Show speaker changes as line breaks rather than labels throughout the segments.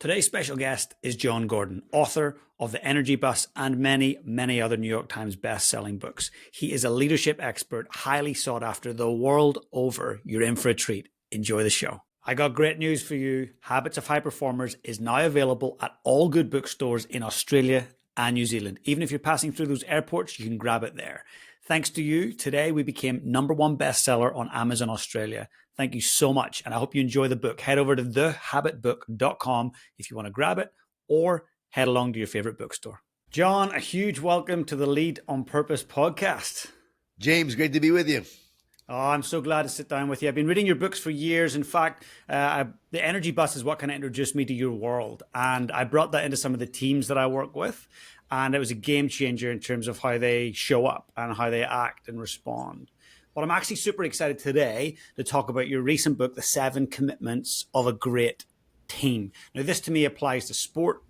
Today's special guest is Jon Gordon, author of The Energy Bus and many, many other New York Times best-selling books. He is a leadership expert, highly sought after the world over. You're in for a treat. Enjoy the show. I got great news for you. Habits of High Performers is now available at all good bookstores in Australia and New Zealand. Even if you're passing through those airports, you can grab it there. Thanks to you, today we became #1 bestseller on Amazon Australia. Thank you so much, and I hope you enjoy the book. Head over to thehabitbook.com if you want to grab it, or head along to your favorite bookstore. Jon, a huge welcome to the Lead on Purpose podcast.
James, great to be with you.
Oh, I'm so glad to sit down with you. I've been reading your books for years. In fact, The Energy Bus is what kind of introduced me to your world. And I brought that into some of the teams that I work with. And it was a game changer in terms of how they show up and how they act and respond. But I'm actually super excited today to talk about your recent book, The 7 Commitments of a Great Team. Now, this to me applies to sport,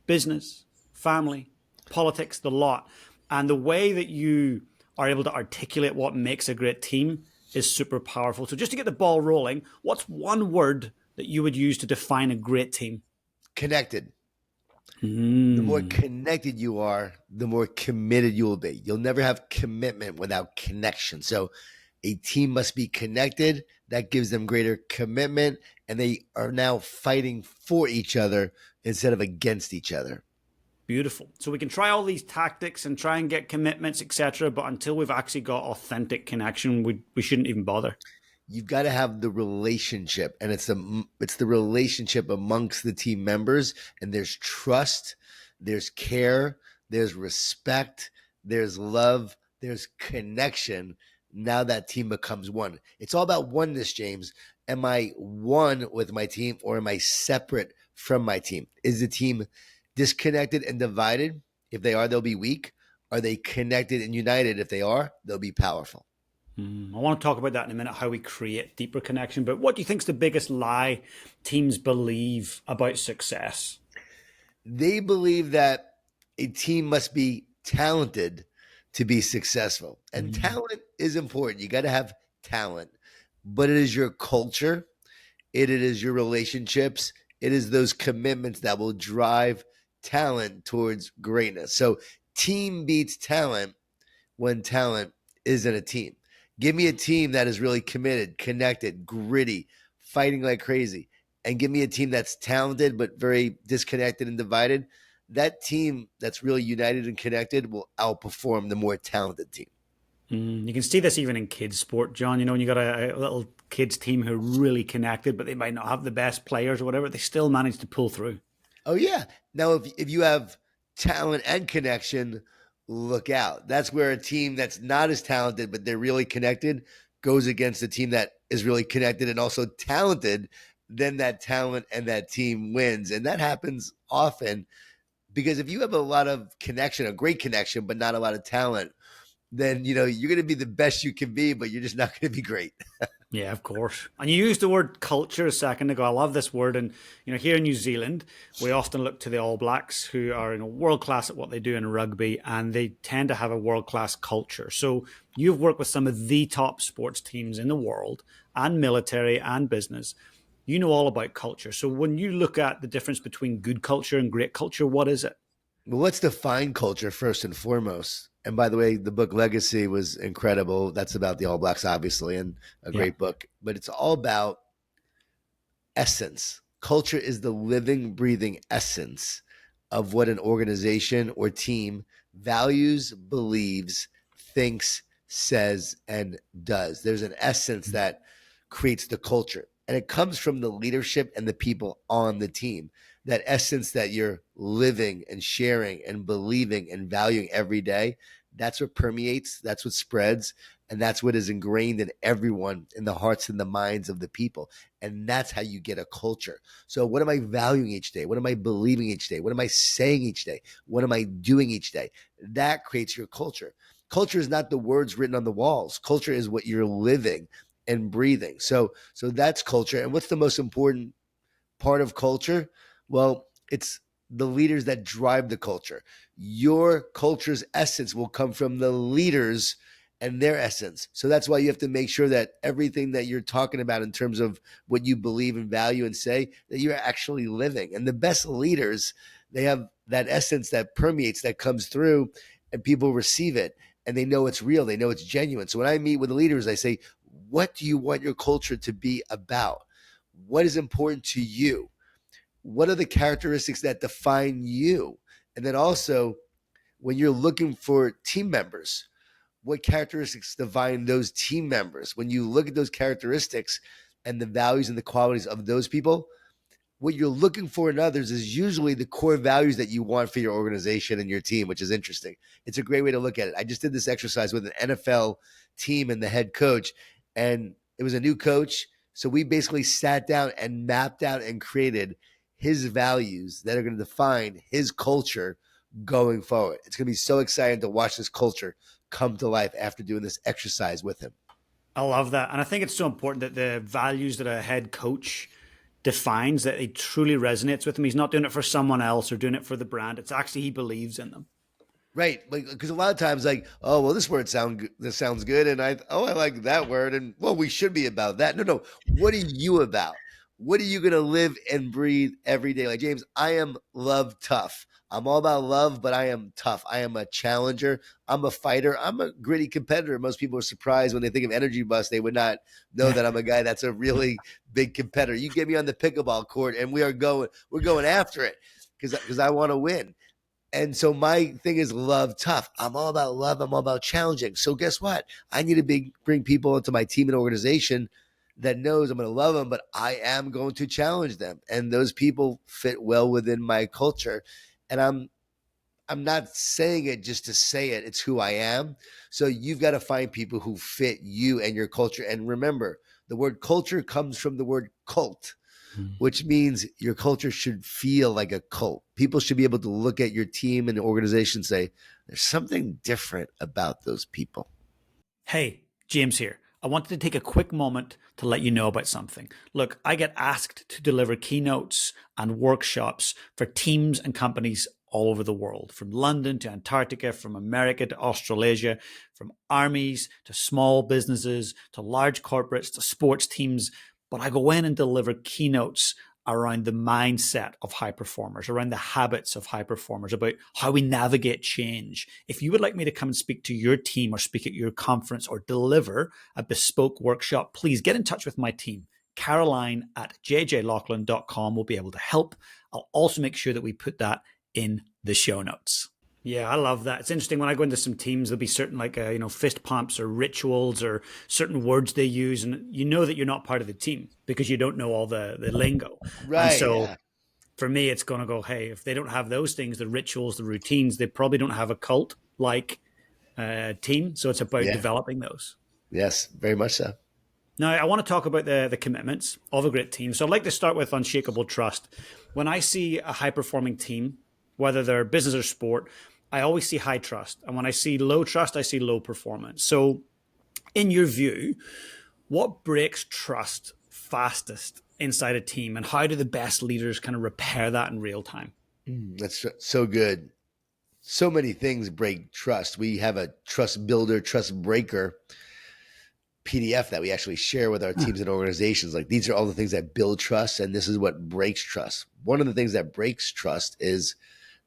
business, family, politics, the lot. And the way that you are able to articulate what makes a great team is super powerful. So just to get the ball rolling, what's one word that you would use to define a great team?
Connected. The more connected you are, the more committed you will be. You'll never have commitment without connection. So a team must be connected. That gives them greater commitment, and they are now fighting for each other instead of against each other.
Beautiful. So we can try all these tactics and try and get commitments, etc. But until we've actually got authentic connection, we shouldn't even bother.
You've got to have the relationship, and it's the relationship amongst the team members, and there's trust, there's care, there's respect, there's love, there's connection. Now that team becomes one. It's all about oneness, James. Am I one with my team, or am I separate from my team? Is the team disconnected and divided? If they are, they'll be weak. Are they connected and united? If they are, they'll be powerful.
I want to talk about that in a minute, how we create deeper connection. But what do you think is the biggest lie teams believe about success?
They believe that a team must be talented to be successful. And talent is important. You got to have talent. But it is your culture. It is your relationships. It is those commitments that will drive talent towards greatness. So team beats talent when talent isn't a team. Give me a team that is really committed, connected, gritty, fighting like crazy, and give me a team that's talented but very disconnected and divided. That team that's really united and connected will outperform the more talented team.
You can see this even in kids sport, Jon. You know, when you got a little kids team who are really connected, but they might not have the best players or whatever, they still manage to pull through.
Oh, yeah. Now, if you have talent and connection, look out. That's where a team that's not as talented, but they're really connected, goes against a team that is really connected and also talented. Then that talent and that team wins. And that happens often because if you have a lot of connection, a great connection, but not a lot of talent, then, you're going to be the best you can be, but you're just not going to be great.
Yeah, of course. And you used the word culture a second ago. I love this word. And, here in New Zealand, we often look to the All Blacks, who are world-class at what they do in rugby, and they tend to have a world-class culture. So you've worked with some of the top sports teams in the world, and military and business. You know all about culture. So when you look at the difference between good culture and great culture, what is it?
Well, let's define culture first and foremost. And by the way, the book Legacy was incredible. That's about the All Blacks, obviously, and a great book. But it's all about essence. Culture is the living, breathing essence of what an organization or team values, believes, thinks, says, and does. There's an essence that creates the culture. And it comes from the leadership and the people on the team. That essence that you're living and sharing and believing and valuing every day, that's what permeates, that's what spreads, and that's what is ingrained in everyone, in the hearts and the minds of the people. And that's how you get a culture. So what am I valuing each day? What am I believing each day? What am I saying each day? What am I doing each day? That creates your culture. Culture is not the words written on the walls. Culture is what you're living and breathing. So that's culture. And what's the most important part of culture? Well, it's the leaders that drive the culture. Your culture's essence will come from the leaders and their essence. So that's why you have to make sure that everything that you're talking about in terms of what you believe and value and say, that you're actually living. And the best leaders, they have that essence that permeates, that comes through, and people receive it and they know it's real. They know it's genuine. So when I meet with leaders, I say, what do you want your culture to be about? What is important to you? What are the characteristics that define you? And then also, when you're looking for team members, what characteristics define those team members? When you look at those characteristics and the values and the qualities of those people, what you're looking for in others is usually the core values that you want for your organization and your team, which is interesting. It's a great way to look at it. I just did this exercise with an NFL team and the head coach, and it was a new coach. So we basically sat down and mapped out and created his values that are going to define his culture going forward. It's going to be so exciting to watch this culture come to life after doing this exercise with him.
I love that. And I think it's so important that the values that a head coach defines, that it truly resonates with him. He's not doing it for someone else or doing it for the brand. It's actually, he believes in them.
Right, because a lot of times, like, oh well, this sounds good, and I like that word, and well, we should be about that. No, what are you about? What are you gonna live and breathe every day? Like James, I am love tough. I'm all about love, but I am tough. I am a challenger. I'm a fighter. I'm a gritty competitor. Most people are surprised when they think of Energy Bus. They would not know that I'm a guy that's a really big competitor. You get me on the pickleball court, and we're going after it because I want to win. And so my thing is love tough. I'm all about love. I'm all about challenging. So guess what? I need to bring people into my team and organization that knows I'm going to love them, but I am going to challenge them. And those people fit well within my culture. And I'm not saying it just to say it. It's who I am. So you've got to find people who fit you and your culture. And remember, the word culture comes from the word cult, which means your culture should feel like a cult. People should be able to look at your team and organization and say, there's something different about those people.
Hey, James here. I wanted to take a quick moment to let you know about something. Look, I get asked to deliver keynotes and workshops for teams and companies all over the world, from London to Antarctica, from America to Australasia, from armies to small businesses to large corporates to sports teams. But I go in and deliver keynotes around the mindset of high performers, around the habits of high performers, about how we navigate change. If you would like me to come and speak to your team or speak at your conference or deliver a bespoke workshop, please get in touch with my team. Caroline at jjlaughlin.com will be able to help. I'll also make sure that we put that in the show notes. Yeah, I love that. It's interesting when I go into some teams, there'll be certain fist pumps or rituals or certain words they use, and you know that you're not part of the team because you don't know all the lingo.
Right.
And so for me, it's going to go, hey, if they don't have those things, the rituals, the routines, they probably don't have a cult like team. So it's about developing those.
Yes, very much so.
Now, I want to talk about the commitments of a great team. So I'd like to start with unshakable trust. When I see a high-performing team, whether they're business or sport, I always see high trust. And when I see low trust, I see low performance. So in your view, what breaks trust fastest inside a team? And how do the best leaders kind of repair that in real time?
That's so good. So many things break trust. We have a trust builder, trust breaker PDF that we actually share with our teams and organizations. Like, these are all the things that build trust, and this is what breaks trust. One of the things that breaks trust is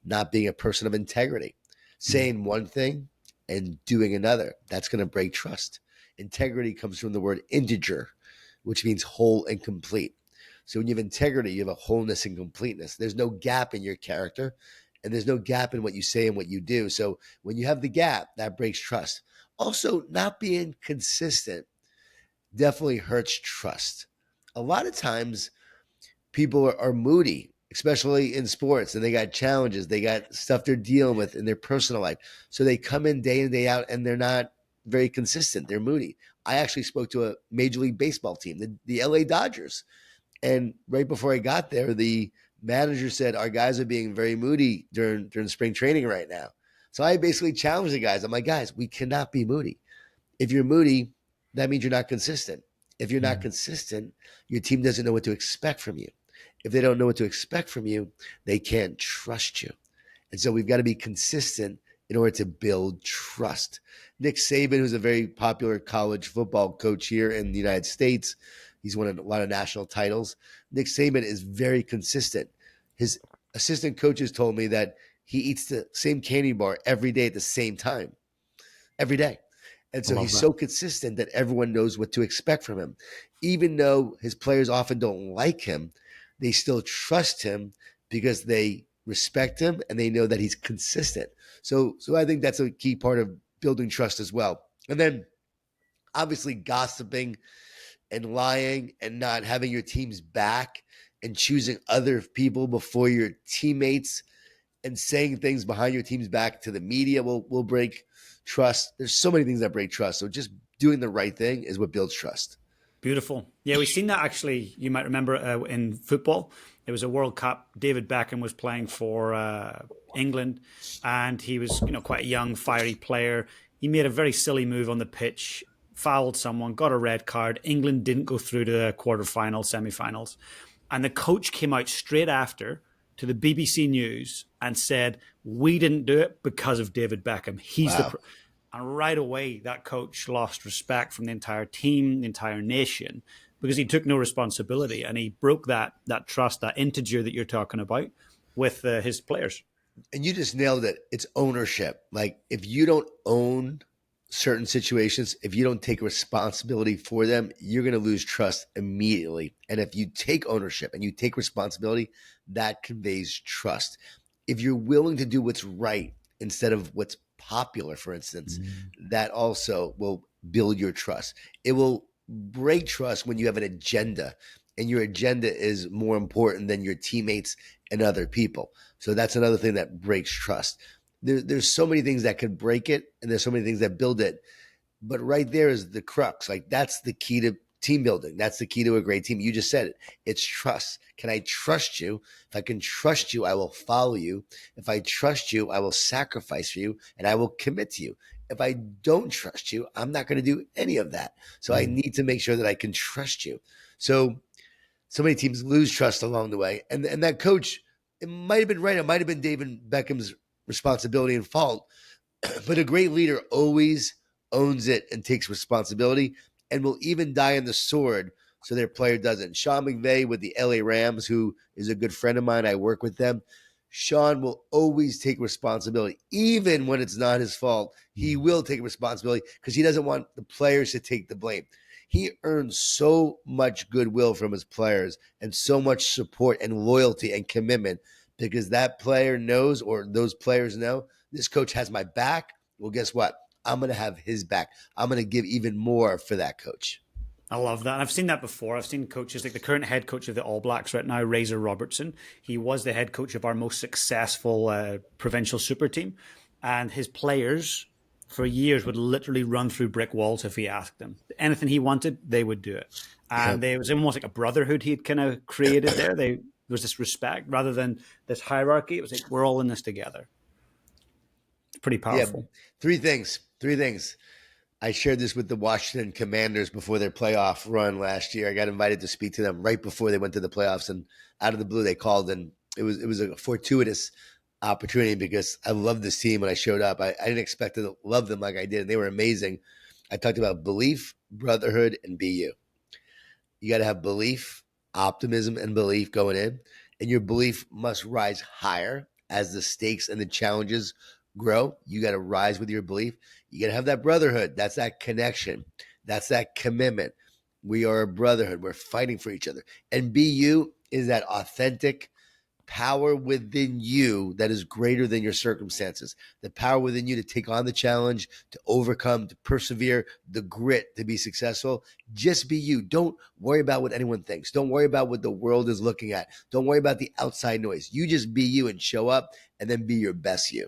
not being a person of integrity, saying one thing and doing another. That's going to break trust. Integrity comes from the word integer, which means whole and complete. So when you have integrity, you have a wholeness and completeness. There's no gap in your character, and there's no gap in what you say and what you do. So when you have the gap, that breaks trust. Also, not being consistent definitely hurts trust. A lot of times people are moody, especially in sports, and they got challenges. They got stuff they're dealing with in their personal life. So they come in day and day out, and they're not very consistent. They're moody. I actually spoke to a Major League Baseball team, the LA Dodgers. And right before I got there, the manager said, our guys are being very moody during spring training right now. So I basically challenged the guys. I'm like, guys, we cannot be moody. If you're moody, that means you're not consistent. If you're not consistent, your team doesn't know what to expect from you. If they don't know what to expect from you, they can't trust you. And so we've got to be consistent in order to build trust. Nick Saban, who's a very popular college football coach here in the United States, he's won a lot of national titles. Nick Saban is very consistent. His assistant coaches told me that he eats the same candy bar every day at the same time, every day. And
I
so
love
he's
that.
so consistent that everyone knows what to expect from him. Even though his players often don't like him, they still trust him because they respect him and they know that he's consistent. So I think that's a key part of building trust as well. And then obviously gossiping and lying and not having your team's back and choosing other people before your teammates and saying things behind your team's back to the media will break trust. There's so many things that break trust. So just doing the right thing is what builds trust.
Beautiful. Yeah, we've seen that actually. You might remember in football. It was a World Cup. David Beckham was playing for England, and he was, quite a young, fiery player. He made a very silly move on the pitch, fouled someone, got a red card. England didn't go through to the quarterfinals, semifinals, and the coach came out straight after to the BBC News and said, "We didn't do it because of David Beckham. He's the."
Wow.
And right away, that coach lost respect from the entire team, the entire nation, because he took no responsibility and he broke that trust, that integer that you're talking about, with his players.
And you just nailed it. It's ownership. Like if you don't own certain situations, if you don't take responsibility for them, you're going to lose trust immediately. And if you take ownership and you take responsibility, that conveys trust. If you're willing to do what's right instead of what's popular, for instance, that also will build your trust. It will break trust when you have an agenda and your agenda is more important than your teammates and other people. So that's another thing that breaks trust. There's so many things that could break it, and there's so many things that build it. But right there is the crux. Like that's the key to team building. That's the key to a great team. You just said it. It's trust. Can I trust you? If I can trust you, I will follow you. If I trust you, I will sacrifice for you and I will commit to you. If I don't trust you, I'm not going to do any of that. So I need to make sure that I can trust you. So many teams lose trust along the way. And that coach, it might have been right. It might have been David Beckham's responsibility and fault. But a great leader always owns it and takes responsibility and will even die on the sword so their player doesn't. Sean McVay with the LA Rams, who is a good friend of mine, I work with them. Sean will always take responsibility, even when it's not his fault. He will take responsibility because he doesn't want the players to take the blame. He earns so much goodwill from his players and so much support and loyalty and commitment because that player knows, or those players know, this coach has my back. Well, guess what? I'm going to have his back. I'm going to give even more for that coach.
I love that. And I've seen that before. I've seen coaches like the current head coach of the All Blacks right now, Razor Robertson. He was the head coach of our most successful provincial super team. And his players for years would literally run through brick walls if he asked them. Anything he wanted, they would do it. And it was almost like a brotherhood he had kind of created there. There was this respect rather than this hierarchy. It was like, we're all in this together. It's pretty powerful.
Yeah, three things. I shared this with the Washington Commanders before their playoff run last year. I got invited to speak to them right before they went to the playoffs, and out of the blue they called, and it was a fortuitous opportunity because I love this team when I showed up. I didn't expect to love them like I did, and they were amazing. I talked about belief, brotherhood, and BU. You got to have belief, optimism, and belief going in, and your belief must rise higher as the stakes and the challenges grow. You got to rise with your belief. You got to have that brotherhood. That's that connection. That's that commitment. We are a brotherhood. We're fighting for each other. And BU is that authentic power within you that is greater than your circumstances. The power within you to take on the challenge, to overcome, to persevere, the grit to be successful. Just be you. Don't worry about what anyone thinks. Don't worry about what the world is looking at. Don't worry about the outside noise. You just be you and show up and then be your best you.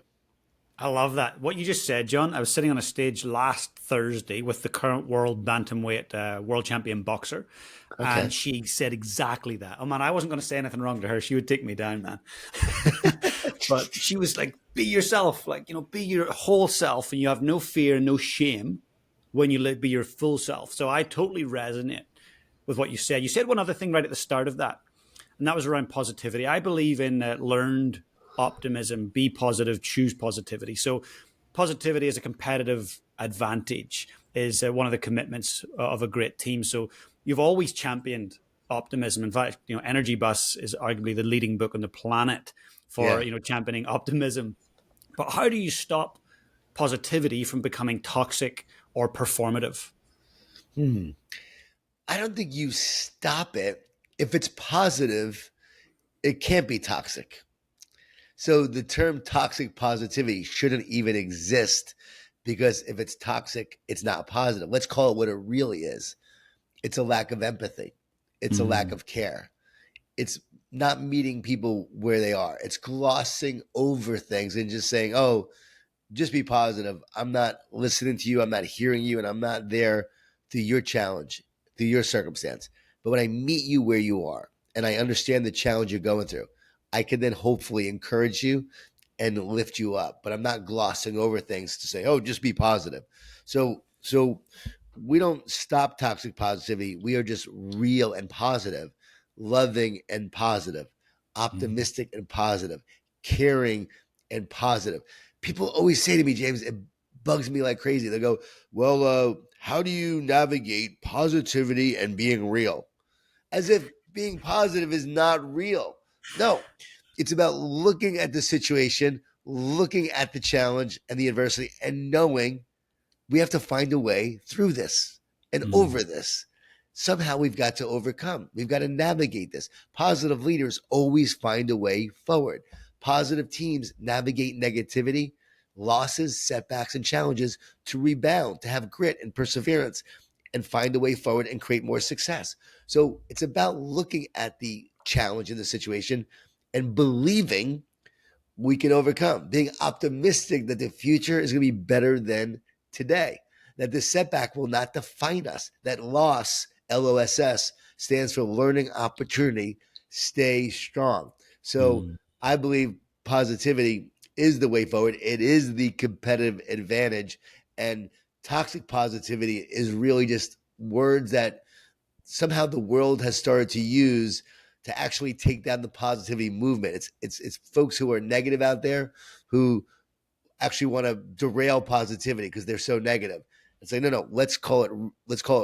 I love that. What you just said, John, I was sitting on a stage last Thursday with the current world bantamweight world champion boxer.
Okay.
And she said exactly that. Oh, man, I wasn't going to say anything wrong to her. She would take me down, man. But she was like, be yourself. Like, be your whole self. And you have no fear, no shame when you be your full self. So I totally resonate with what you said. You said one other thing right at the start of that. And that was around positivity. I believe in learned optimism, be positive, choose positivity. So positivity as a competitive advantage is one of the commitments of a great team. So you've always championed optimism. In fact, Energy Bus is arguably the leading book on the planet for
Yeah.
championing optimism. But how do you stop positivity from becoming toxic or performative?
Hmm. I don't think you stop it. If it's positive, it can't be toxic. So the term toxic positivity shouldn't even exist because if it's toxic, it's not positive. Let's call it what it really is. It's a lack of empathy. It's a lack
Mm,
of care. It's not meeting people where they are. It's glossing over things and just saying, "Oh, just be positive. I'm not listening to you. I'm not hearing you, and I'm not there through your challenge, through your circumstance. But when I meet you where you are and I understand the challenge you're going through, I can then hopefully encourage you and lift you up. But I'm not glossing over things to say, oh, just be positive. So we don't stop toxic positivity. We are just real and positive, loving and positive,
mm,
optimistic and positive, caring and positive. People always say to me, James, it bugs me like crazy. They go, well, how do you navigate positivity and being real? As if being positive is not real. No, it's about looking at the situation, looking at the challenge and the adversity, and knowing we have to find a way through this and
mm,
over this. Somehow we've got to overcome. We've got to navigate this. Positive leaders always find a way forward. Positive teams navigate negativity, losses, setbacks, and challenges to rebound, to have grit and perseverance and find a way forward and create more success. So it's about looking at the challenge in the situation and believing we can overcome, being optimistic that the future is going to be better than today, that the setback will not define us, that loss, LOSS, stands for learning opportunity, stay strong. So
mm.
I believe positivity is the way forward. It is the competitive advantage. And toxic positivity is really just words that somehow the world has started to use to actually take down the positivity movement. It's folks who are negative out there who actually want to derail positivity because they're so negative. It's like, no, let's call it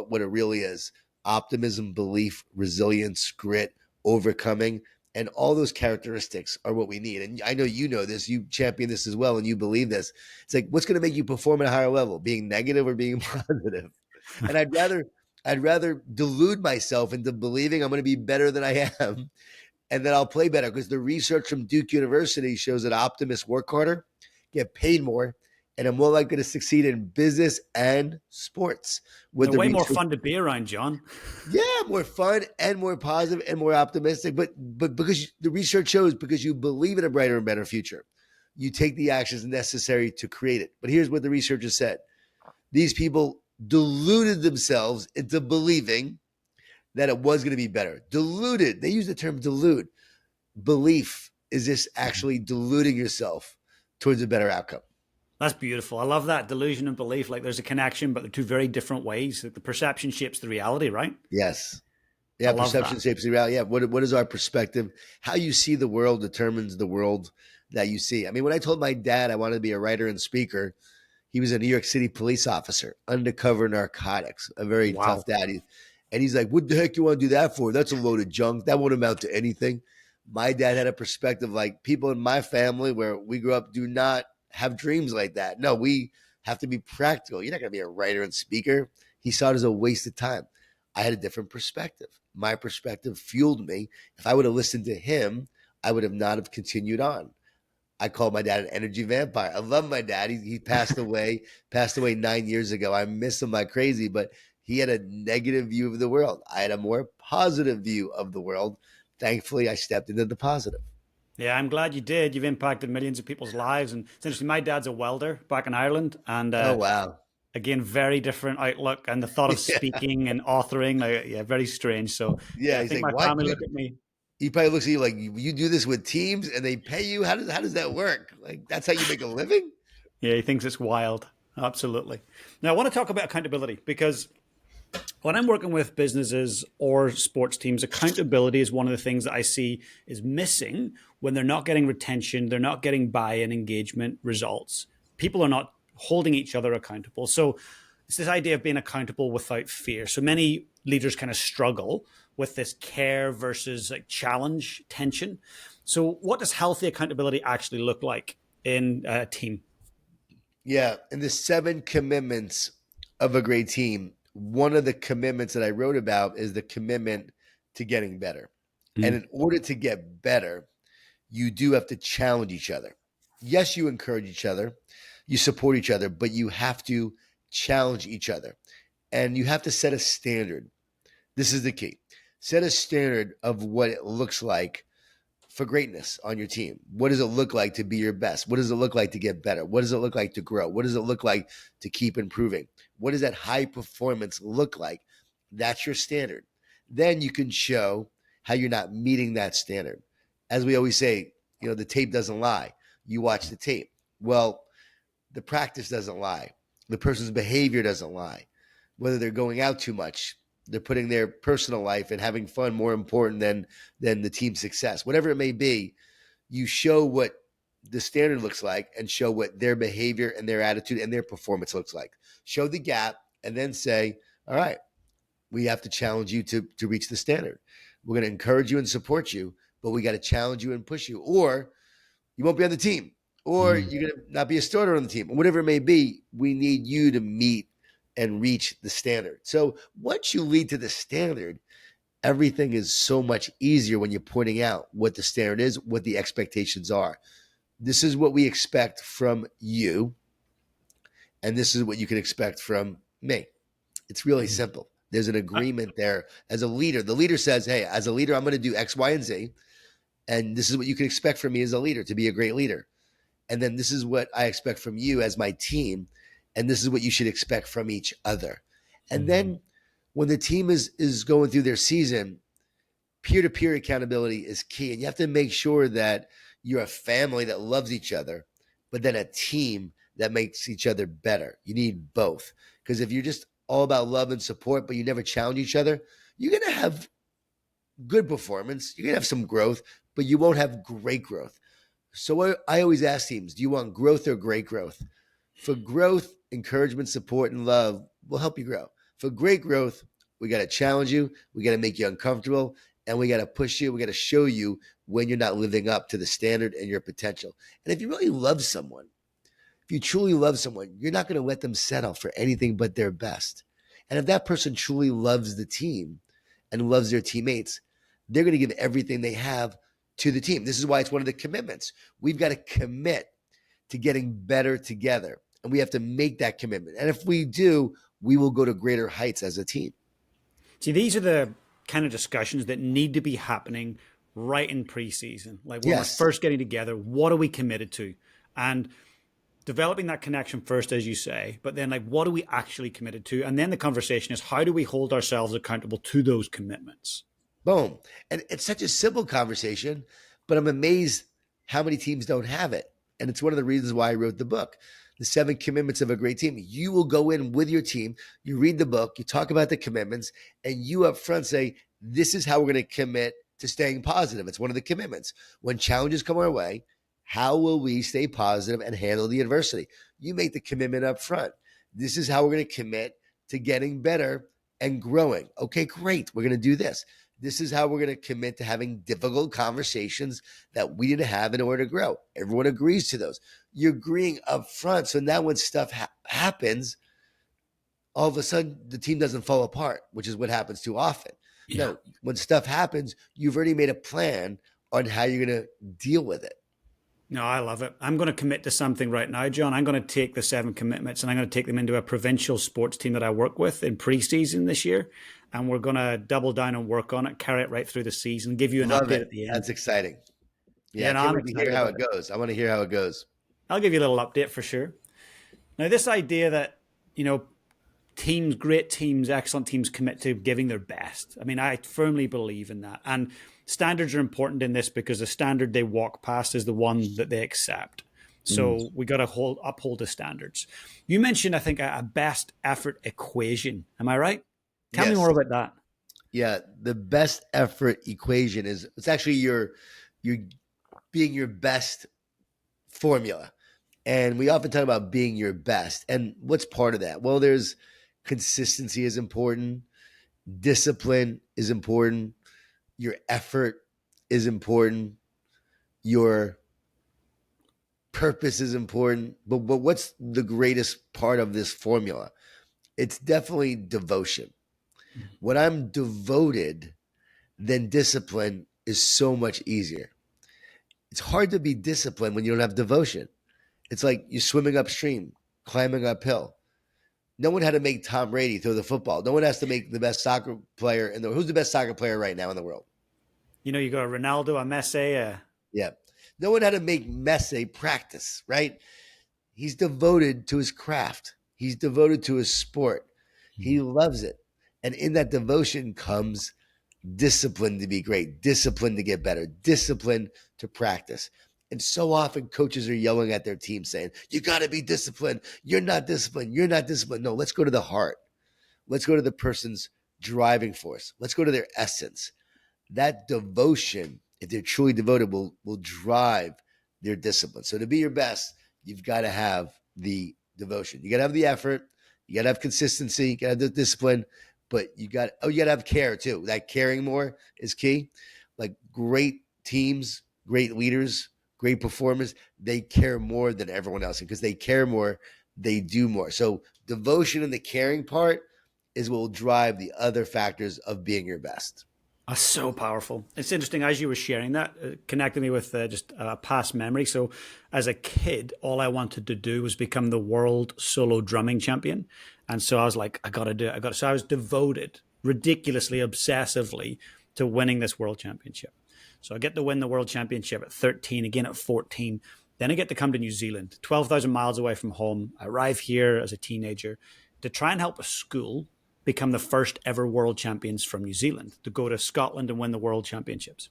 what it really is. Optimism, belief, resilience, grit, overcoming, and all those characteristics are what we need. And I know you know this, you champion this as well, and you believe this. It's like, what's going to make you perform at a higher level, being negative or being positive? And I'd rather delude myself into believing I'm going to be better than I am and then I'll play better because the research from Duke University shows that optimists work harder, get paid more, and are more likely to succeed in business and sports. With
They're
the
way more
research,
fun to be around, John.
yeah, more fun and more positive and more optimistic. But because the research shows, because you believe in a brighter and better future, you take the actions necessary to create it. But here's what the researchers said: these people deluded themselves into believing that it was going to be better. Deluded. They use the term delude. Belief is just actually deluding yourself towards a better outcome.
That's beautiful. I love that delusion and belief. Like there's a connection, but they're two very different ways. Like the perception shapes the reality, right?
Yes.
I
Yeah,
love
perception
that.
shapes the reality. Yeah, what is our perspective? How you see the world determines the world that you see. I mean, when I told my dad I wanted to be a writer and speaker, he was a New York City police officer, undercover narcotics, a very tough
Wow.
dad. And he's like, what the heck you want to do that for? That's a load of junk. That won't amount to anything. My dad had a perspective like people in my family where we grew up do not have dreams like that. No, we have to be practical. You're not going to be a writer and speaker. He saw it as a waste of time. I had a different perspective. My perspective fueled me. If I would have listened to him, I would have not have continued on. I call my dad an energy vampire. I love my dad. He passed away 9 years ago. I miss him like crazy, but he had a negative view of the world. I had a more positive view of the world. Thankfully, I stepped into the positive.
Yeah, I'm glad you did. You've impacted millions of people's lives. And it's interesting, my dad's a welder back in Ireland. And
Oh, wow.
again, very different outlook. And the thought of
Yeah.
speaking and authoring, like, yeah, very strange. So, yeah,
Yeah.
I
He's
think
like,
my
what?
family look at me.
He probably looks at you like you do this with teams and they pay you. How does that work? Like that's how you make a living?
Yeah, he thinks it's wild. Absolutely. Now, I want to talk about accountability because when I'm working with businesses or sports teams, accountability is one of the things that I see is missing when they're not getting retention, they're not getting buy in, engagement, results. People are not holding each other accountable. So it's this idea of being accountable without fear. So many leaders kind of struggle with this care versus like challenge tension. So what does healthy accountability actually look like in a team?
Yeah. And the 7 commitments of a great team, one of the commitments that I wrote about is the commitment to getting better. And in order to get better, you do have to challenge each other. Yes, you encourage each other, you support each other, but you have to challenge each other and you have to set a standard. This is the key. Set a standard of what it looks like for greatness on your team. What does it look like to be your best? What does it look like to get better? What does it look like to grow? What does it look like to keep improving? What does that high performance look like? That's your standard. Then you can show how you're not meeting that standard. As we always say, the tape doesn't lie. You watch the tape. Well, the practice doesn't lie. The person's behavior doesn't lie. Whether they're going out too much, they're putting their personal life and having fun more important than the team's success. Whatever it may be, you show what the standard looks like and show what their behavior and their attitude and their performance looks like. Show the gap and then say, all right, we have to challenge you to reach the standard. We're going to encourage you and support you, but we got to challenge you and push you, or you won't be on the team, or you're going to not be a starter on the team. Whatever it may be, we need you to meet and reach the standard. So once you lead to the standard, everything is so much easier when you're pointing out what the standard is, what the expectations are. This is what we expect from you, and this is what you can expect from me. It's really simple. There's an agreement there. As a leader, the leader says, hey, as a leader, I'm going to do X, Y, and Z. And this is what you can expect from me as a leader, to be a great leader. And then this is what I expect from you as my team. And this is what you should expect from each other. And then when the team is going through their season, peer-to-peer accountability is key. And you have to make sure that you're a family that loves each other, but then a team that makes each other better. You need both. Because if you're just all about love and support, but you never challenge each other, you're going to have good performance. You're going to have some growth, but you won't have great growth. So I always ask teams, do you want growth or great growth? For growth, encouragement, support, and love will help you grow. For great growth, we got to challenge you. We got to make you uncomfortable, and we got to push you. We got to show you when you're not living up to the standard and your potential. And if you really love someone, if you truly love someone, you're not going to let them settle for anything but their best. And if that person truly loves the team and loves their teammates, they're going to give everything they have to the team. This is why it's one of the commitments. We've got to commit to getting better together, and we have to make that commitment. And if we do, we will go to greater heights as a team.
See, these are the kind of discussions that need to be happening right in preseason. Like when we're first getting together, what are we committed to? And developing that connection first, as you say, but then like, what are we actually committed to? And then the conversation is, how do we hold ourselves accountable to those commitments?
Boom. And it's such a simple conversation, but I'm amazed how many teams don't have it. And it's one of the reasons why I wrote the book, The 7 Commitments of a Great Team. You will go in with your team, you read the book, you talk about the commitments, and you up front say, this is how we're going to commit to staying positive. It's one of the commitments. When challenges come our way, how will we stay positive and handle the adversity? You make the commitment up front. This is how we're going to commit to getting better and growing. Okay, great. We're going to do this. This is how we're going to commit to having difficult conversations that we need to have in order to grow. Everyone agrees to those. You're agreeing up front. So now when stuff happens, all of a sudden the team doesn't fall apart, which is what happens too often. Yeah. No, when stuff happens, you've already made a plan on how you're going to deal with it.
No, I love it. I'm going to commit to something right now, John. I'm going to take the 7 commitments and I'm going to take them into a provincial sports team that I work with in preseason this year. And we're going to double down and work on it, carry it right through the season, give you an update at the end.
That's exciting.
Yeah,
I can't wait to hear how it goes. I want to hear how it goes.
I'll give you a little update for sure. Now, this idea that, teams, great teams, excellent teams commit to giving their best. I mean, I firmly believe in that. And standards are important in this because the standard they walk past is the one that they accept. So we got to uphold the standards. You mentioned, I think, a best effort equation. Am I right? Tell me more about that.
Yeah, the best effort equation it's actually your being your best formula. And we often talk about being your best. And what's part of that? Well, there's consistency is important, discipline is important, your effort is important, your purpose is important. But what's the greatest part of this formula? It's definitely devotion. When I'm devoted, then discipline is so much easier. It's hard to be disciplined when you don't have devotion. It's like you're swimming upstream, climbing uphill. No one had to make Tom Brady throw the football. No one has to make the best soccer player in the. Who's the best soccer player right now in the world?
You know, you got Ronaldo, a Messi.
Yeah. No one had to make Messi practice, right? He's devoted to his craft. He's devoted to his sport. He loves it. And in that devotion comes discipline to be great, discipline to get better, discipline to practice. And so often coaches are yelling at their team saying, you got to be disciplined. You're not disciplined. You're not disciplined. No, let's go to the heart. Let's go to the person's driving force. Let's go to their essence. That devotion, if they're truly devoted, will drive their discipline. So to be your best, you've got to have the devotion. You got to have the effort. You got to have consistency. You got to have the discipline. But you got to have care too. That caring more is key. Like great teams, great leaders, great performers, they care more than everyone else. And because they care more, they do more. So devotion and the caring part is what will drive the other factors of being your best.
That's so powerful. It's interesting as you were sharing that, connected me with just a past memory. So, as a kid, all I wanted to do was become the world solo drumming champion, and so I was like, I got to do it. So I was devoted, ridiculously, obsessively, to winning this world championship. So I get to win the world championship at 13, again at 14. Then I get to come to New Zealand, 12,000 miles away from home. I arrive here as a teenager to try and help a school become the first ever world champions from New Zealand, to go to Scotland and win the world championships.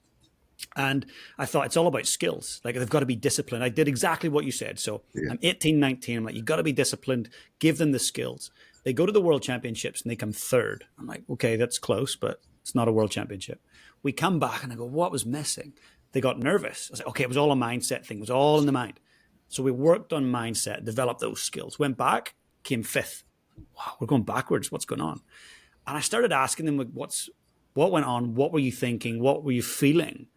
And I thought it's all about skills. Like they've got to be disciplined. I did exactly what you said. So I'm 18, 19. I'm like, you got to be disciplined. Give them the skills. They go to the world championships and they come third. I'm like, okay, that's close, but it's not a world championship. We come back and I go, what was missing? They got nervous. I was like, okay, it was all a mindset thing. It was all in the mind. So we worked on mindset, developed those skills, went back, came fifth. Wow, we're going backwards. What's going on? And I started asking them, like, what went on? What were you thinking? What were you feeling?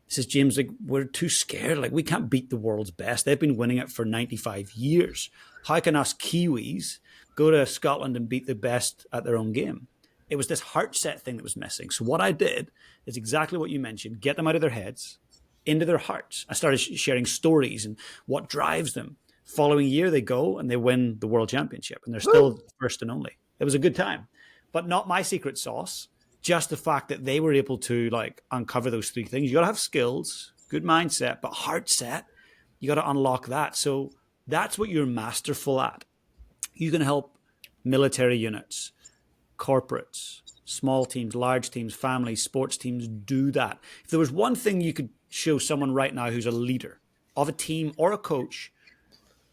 He says, James, like, we're too scared. Like, we can't beat the world's best. They've been winning it for 95 years. How can us Kiwis go to Scotland and beat the best at their own game? It was this heart set thing that was missing. So what I did is exactly what you mentioned, get them out of their heads, into their hearts. I started sharing stories and what drives them. Following year, they go and they win the world championship, and they're still first and only. It was a good time, but not my secret sauce. Just the fact that they were able to like uncover those three things. You got to have skills, good mindset, but heart set. You got to unlock that. So that's what you're masterful at. You can help military units, corporates, small teams, large teams, families, sports teams do that. If there was one thing you could show someone right now who's a leader of a team or a coach,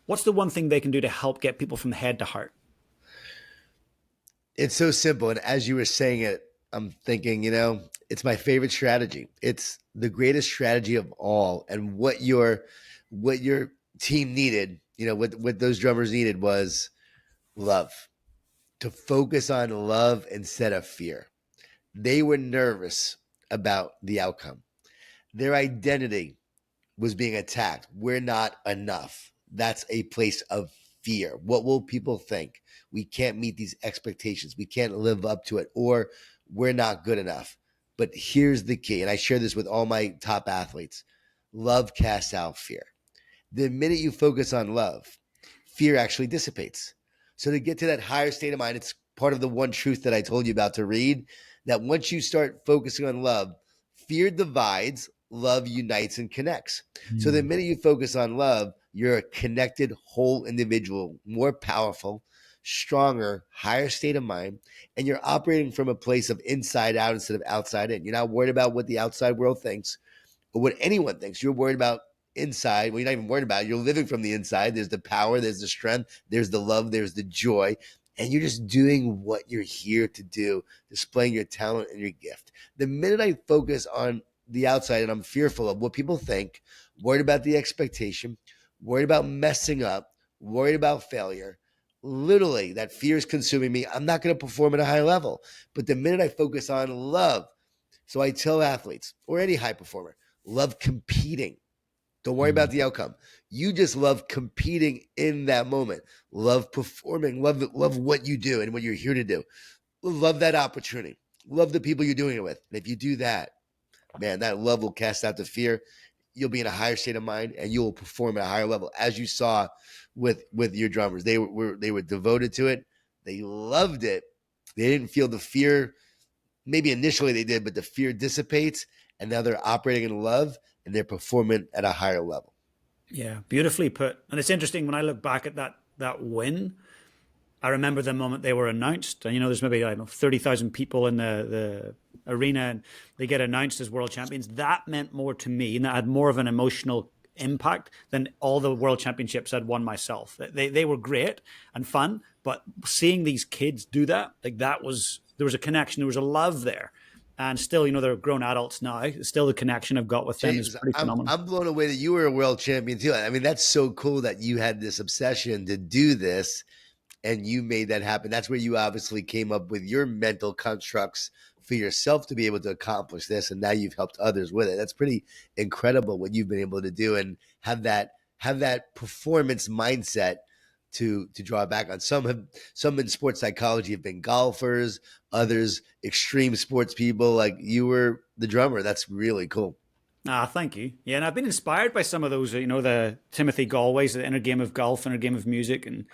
what's the one thing they can do to help get people from head to heart?
It's so simple. And as you were saying it, I'm thinking, it's my favorite strategy. It's the greatest strategy of all. And what your team needed, what those drummers needed was love, to focus on love instead of fear. They were nervous about the outcome. Their identity was being attacked. We're not enough. That's a place of fear. What will people think? We can't meet these expectations. We can't live up to it, or we're not good enough. But here's the key, and I share this with all my top athletes. Love casts out fear. The minute you focus on love, fear actually dissipates. So to get to that higher state of mind, it's part of the one truth that I told you about to read, that once you start focusing on love, fear divides, love unites and connects. So the minute you focus on love, you're a connected whole individual, more powerful, stronger, higher state of mind, and you're operating from a place of inside out instead of outside in. You're not worried about what the outside world thinks or what anyone thinks. You're worried about inside. Well, you're not even worried about it. You're living from the inside. There's the power, there's the strength, there's the love, there's the joy. And you're just doing what you're here to do, displaying your talent and your gift. The minute I focus on the outside and I'm fearful of what people think, worried about the expectation, worried about messing up, worried about failure. Literally, that fear is consuming me. I'm not going to perform at a high level. But the minute I focus on love, so I tell athletes or any high performer, love competing. Don't worry about
Mm.
the outcome. You just love competing in that moment. Love performing. Love what you do and what you're here to do. Love that opportunity. Love the people you're doing it with. And if you do that, man, that love will cast out the fear. You'll be in a higher state of mind and you will perform at a higher level, as you saw with your drummers. They were devoted to it. They loved it. They didn't feel the fear. Maybe initially they did, but the fear dissipates, and now they're operating in love and they're performing at a higher level.
Yeah, beautifully put. And it's interesting when I look back at that win. I remember the moment they were announced, and there's maybe, I don't know, 30,000 people in the arena, and they get announced as world champions. That meant more to me, and that had more of an emotional impact than all the world championships I'd won myself. They were great and fun, but seeing these kids do that, like there was a connection, there was a love there. And still, they're grown adults now. Still, the connection I've got with them is
James,
pretty phenomenal.
I'm blown away that you were a world champion too. I mean, that's so cool that you had this obsession to do this and you made that happen. That's where you obviously came up with your mental constructs for yourself to be able to accomplish this, and now you've helped others with it. That's pretty incredible what you've been able to do, and have that performance mindset to draw back on. Some in sports psychology have been golfers, others extreme sports people. Like you were the drummer. That's really cool.
Ah, thank you. Yeah, and I've been inspired by some of those, the Timothy Galways, the Inner Game of Golf, Inner Game of Music, and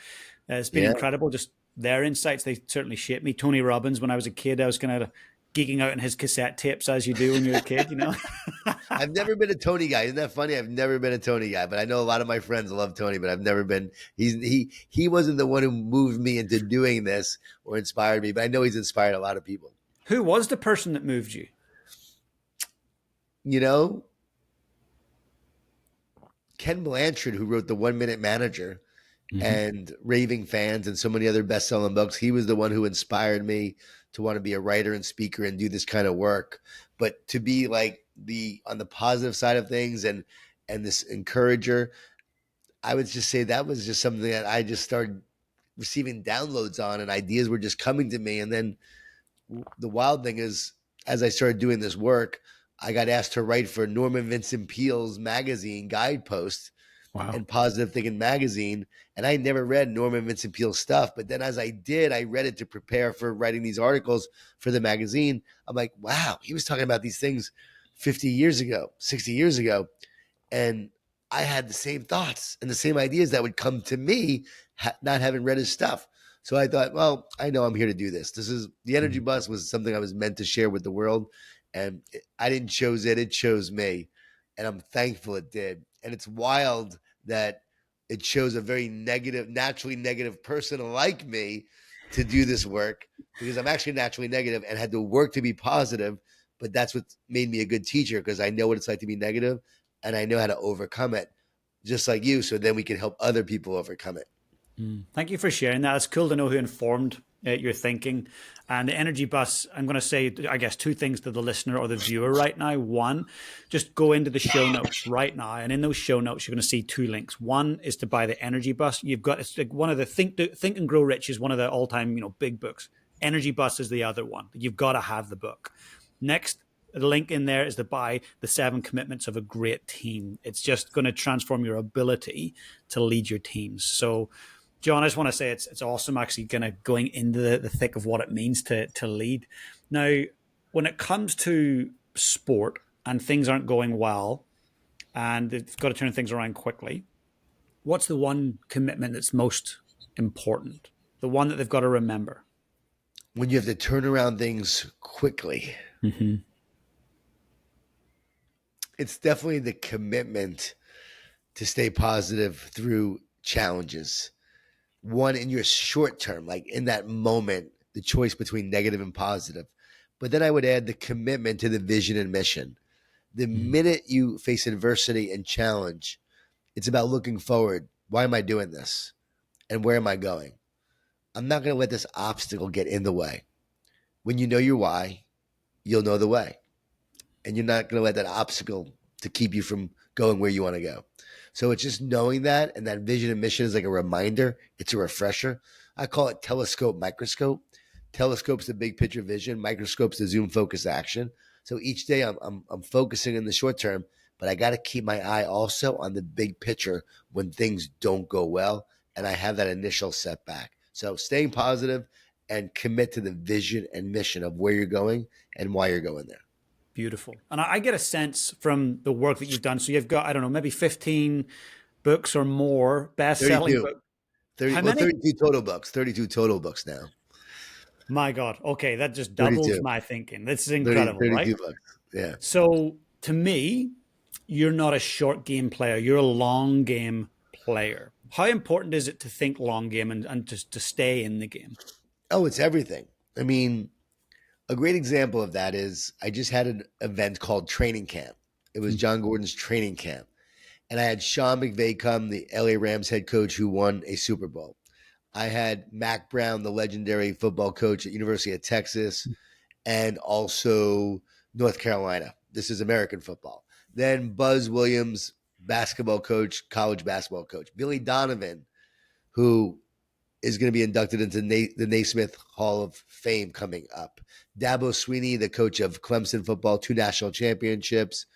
it's been
Yeah.
incredible. Just their insights, they certainly shaped me. Tony Robbins, when I was a kid, I was kind of geeking out on his cassette tapes, as you do when you're a kid.
I've never been a Tony guy. Isn't that funny? I've never been a Tony guy, but I know a lot of my friends love Tony, but I've never been. He wasn't the one who moved me into doing this or inspired me, but I know he's inspired a lot of people.
Who was the person that moved you?
You know, Ken Blanchard, who wrote The 1 Minute Manager
Mm-hmm.
and Raving Fans and so many other best-selling books, he was the one who inspired me to want to be a writer and speaker and do this kind of work. But to be like the on the positive side of things and this encourager, I would just say that was just something that I just started receiving downloads on, and ideas were just coming to me. And then the wild thing is, as I started doing this work, I got asked to write for Norman Vincent Peale's magazine Guidepost
Wow.
and Positive Thinking magazine. And I never read Norman Vincent Peale's stuff. But then as I did, I read it to prepare for writing these articles for the magazine. I'm like, wow, he was talking about these things 50 years ago, 60 years ago. And I had the same thoughts and the same ideas that would come to me, not having read his stuff. So I thought, well, I know I'm here to do this. This is the energy
Mm.
bus was something I was meant to share with the world, and I didn't choose it; it chose me, and I'm thankful it did. And it's wild that it chose a very negative, naturally negative person like me to do this work because I'm actually naturally negative and had to work to be positive. But that's what made me a good teacher because I know what it's like to be negative and I know how to overcome it, just like you. So then we can help other people overcome it.
Mm. Thank you for sharing that. It's cool to know who informed your thinking. And the energy bus, I'm going to say, I guess, two things to the listener or the viewer right now. One, just go into the show notes right now. And in those show notes, you're going to see two links. One is to buy the energy bus. You've got, it's like one of the Think and Grow Rich is one of the all time, big books. Energy bus is the other one. You've got to have the book. Next, the link in there is to buy the 7 commitments of a great team. It's just going to transform your ability to lead your teams. So, John, I just want to say it's awesome actually kind of going into the thick of what it means to lead. Now, when it comes to sport and things aren't going well and they've got to turn things around quickly, what's the one commitment that's most important? The one that they've got to remember?
When you have to turn around things quickly,
Mm-hmm.
it's definitely the commitment to stay positive through challenges. One in your short term, like in that moment, the choice between negative and positive. But then I would add the commitment to the vision and mission. The minute you face adversity and challenge, it's about looking forward. Why am I doing this? And where am I going? I'm not going to let this obstacle get in the way. When you know your why, you'll know the way. And you're not going to let that obstacle to keep you from going where you want to go. So it's just knowing that, and that vision and mission is like a reminder. It's a refresher. I call it telescope, microscope. Telescope's the big picture vision. Microscope's the zoom focus action. So each day I'm focusing in the short term, but I got to keep my eye also on the big picture when things don't go well and I have that initial setback. So staying positive and commit to the vision and mission of where you're going and why you're going there.
Beautiful. And I get a sense from the work that you've done. So you've got, I don't know, maybe 15 books or more, best-selling
32.
books.
30,
How
well,
many?
32 total books. 32 total books now.
My God. Okay, that just doubles
32.
my thinking. This is
30,
incredible, right?
32 books. Yeah.
So to me, you're not a short game player. You're a long game player. How important is it to think long game and to stay in the game?
Oh, it's everything. I mean, a great example of that is I just had an event called Training Camp. It was Jon Gordon's training camp. And I had Sean McVay come, the LA Rams head coach who won a Super Bowl. I had Mac Brown, the legendary football coach at University of Texas, and also North Carolina. This is American football. Then Buzz Williams, basketball coach, college basketball coach. Billy Donovan, who is going to be inducted into the Naismith Hall of Fame coming up. Dabo Sweeney, the coach of Clemson football, 2 national championships.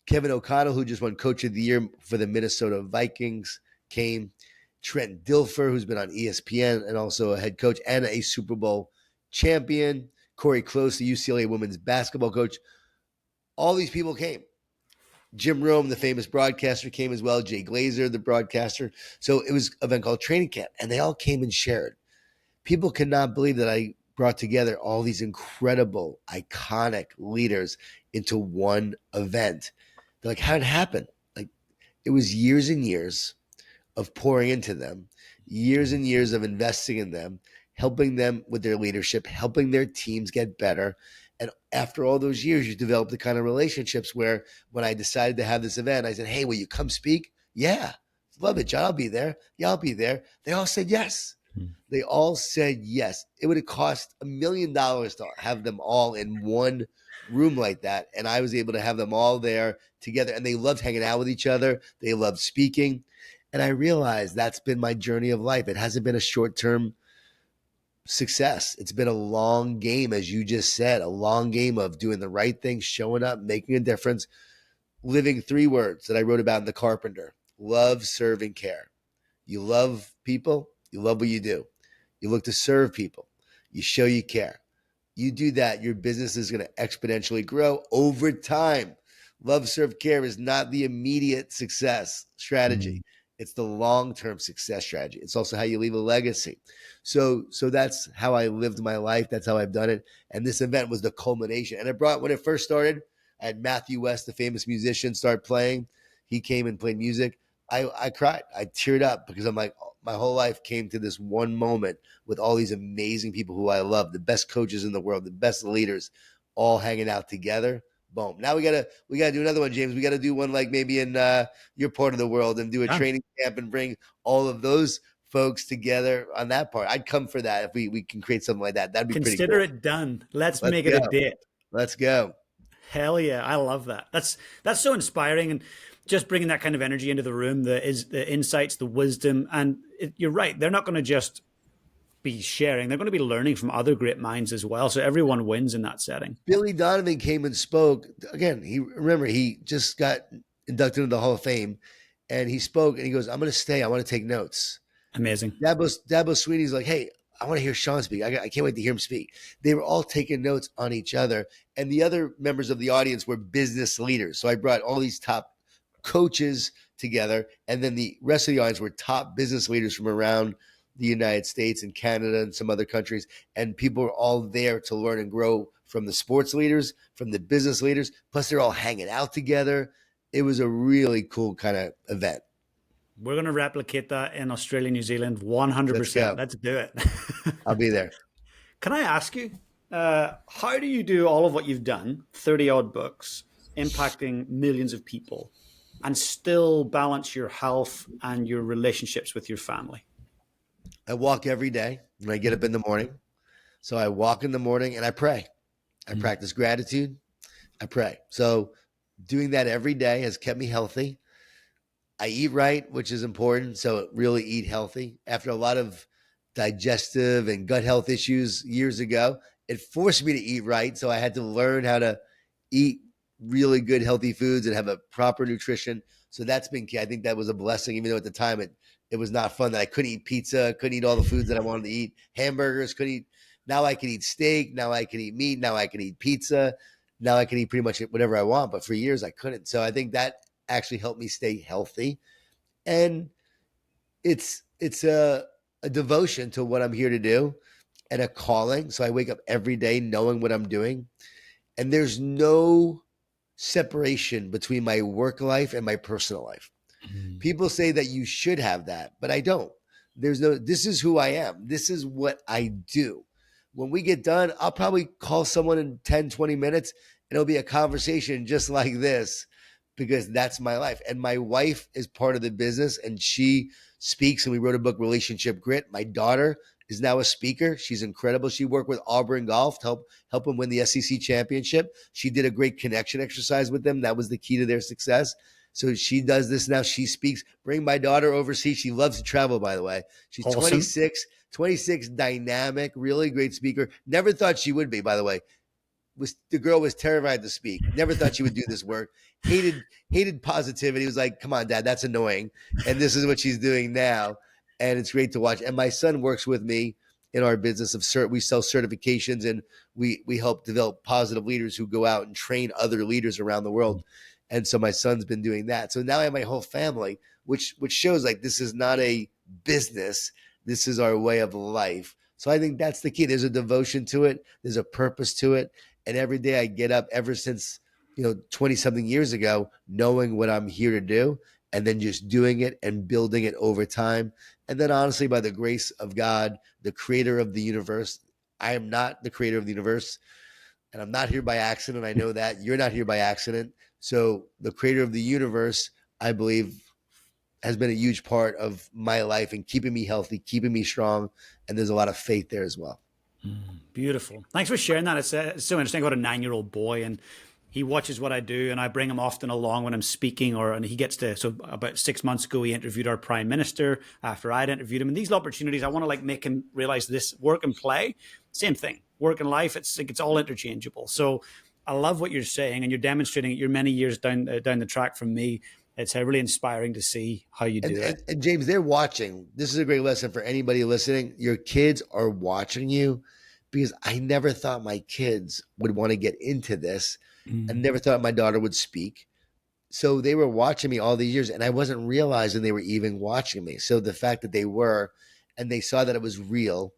Kevin O'Connell, who just won Coach of the Year for the Minnesota Vikings, came. Trent Dilfer, who's been on ESPN and also a head coach and a Super Bowl champion. Corey Close, the UCLA women's basketball coach. All these people came. Jim Rome, the famous broadcaster, came as well. Jay Glazer, the broadcaster. So it was an event called Training Camp, and they all came and shared. People could not believe that I brought together all these incredible, iconic leaders into one event. They're like, how'd it happen? Like, it was years and years of pouring into them, years and years of investing in them, helping them with their leadership, helping their teams get better. And after all those years, you develop the kind of relationships where when I decided to have this event, I said, hey, will you come speak? Yeah. Love it, John. I'll be there. Yeah, I'll be there. They all said yes. They all said yes. It would have cost $1 million to have them all in one room like that. And I was able to have them all there together. And they loved hanging out with each other. They loved speaking. And I realized that's been my journey of life. It hasn't been a short-term success. It's been a long game, as you just said, a long game of doing the right thing, showing up, making a difference, living 3 words that I wrote about in The Carpenter: love, serve, and care. You love people, you love what you do. You look to serve people, you show you care. You do that, your business is going to exponentially grow over time. Love, serve, care is not the immediate success strategy. It's the long-term success strategy. It's also how you leave a legacy. So that's how I lived my life. That's how I've done it. And this event was the culmination. And when it first started, I had Matthew West, the famous musician, start playing. He came and played music. I cried. I teared up because I'm like, my whole life came to this one moment with all these amazing people who I love, the best coaches in the world, the best leaders, all hanging out together. Boom. Now we gotta do another one, James. We gotta do one like maybe in your part of the world and do a training camp and bring all of those folks together on that part. I'd come for that if we can create something like that. That'd be pretty cool.
Consider it done. Let's make it a date.
Let's go.
Hell yeah. I love that. That's so inspiring. And just bringing that kind of energy into the room, the insights, the wisdom. And you're right. They're not going to just be sharing. They're going to be learning from other great minds as well. So everyone wins in that setting.
Billy Donovan came and spoke. Again, he just got inducted into the Hall of Fame. And he spoke and he goes, I'm going to stay. I want to take notes.
Amazing.
Dabo Sweeney's like, hey, I want to hear Sean speak. I can't wait to hear him speak. They were all taking notes on each other. And the other members of the audience were business leaders. So I brought all these top coaches together. And then the rest of the audience were top business leaders from around the United States and Canada and some other countries. And people were all there to learn and grow from the sports leaders, from the business leaders. Plus, they're all hanging out together. It was a really cool kind of event.
We're going to replicate that in Australia, New Zealand, 100%. Let's do it.
I'll be there.
Can I ask you, how do you do all of what you've done, 30 odd books, impacting millions of people, and still balance your health and your relationships with your family?
I walk every day when I get up in the morning. So I walk in the morning and I pray. I practice gratitude. I pray. So doing that every day has kept me healthy. I eat right, which is important. So really eat healthy. After a lot of digestive and gut health issues years ago, it forced me to eat right. So I had to learn how to eat really good, healthy foods and have a proper nutrition. So that's been key. I think that was a blessing, even though at the time it was not fun that I couldn't eat pizza, couldn't eat all the foods that I wanted to eat, hamburgers, couldn't eat. Now I can eat steak. Now I can eat meat. Now I can eat pizza. Now I can eat pretty much whatever I want. But for years I couldn't. So I think that actually helped me stay healthy. And it's a devotion to what I'm here to do and a calling. So I wake up every day knowing what I'm doing. And there's no separation between my work life and my personal life. People say that you should have that, but I don't. This is who I am. This is what I do. When we get done, I'll probably call someone in 10, 20 minutes and it'll be a conversation just like this because that's my life. And my wife is part of the business and she speaks and we wrote a book, Relationship Grit. My daughter is now a speaker. She's incredible. She worked with Auburn Golf to help them win the SEC championship. She did a great connection exercise with them. That was the key to their success. So she does this now. She speaks. Bring my daughter overseas. She loves to travel, by the way. She's
Awesome.
26, dynamic, really great speaker. Never thought she would be, by the way. The girl was terrified to speak. Never thought she would do this work. Hated positivity. Was like, come on, Dad, that's annoying. And this is what she's doing now. And it's great to watch. And my son works with me in our business of we sell certifications and we help develop positive leaders who go out and train other leaders around the world. And so my son's been doing that. So now I have my whole family, which shows like this is not a business. This is our way of life. So I think that's the key. There's a devotion to it. There's a purpose to it. And every day I get up ever since, 20 something years ago, knowing what I'm here to do and then just doing it and building it over time. And then honestly, by the grace of God, the creator of the universe, I am not the creator of the universe and I'm not here by accident. I know that you're not here by accident. So the creator of the universe, I believe, has been a huge part of my life and keeping me healthy, keeping me strong. And there's a lot of faith there as well.
Beautiful. Thanks for sharing that. It's so interesting. I got a 9-year-old boy and he watches what I do and I bring him often along when I'm speaking and he gets to, so about 6 months ago, he interviewed our prime minister after I'd interviewed him. And these opportunities, I want to like make him realize this work and play, same thing, work and life. It's like, it's all interchangeable. So I love what you're saying and you're demonstrating it. You're many years down the track from me. It's really inspiring to see how you do it.
And James, they're watching. This is a great lesson for anybody listening. Your kids are watching you because I never thought my kids would want to get into this. I never thought my daughter would speak. So they were watching me all these years and I wasn't realizing they were even watching me. So the fact that they were, and they saw that it was real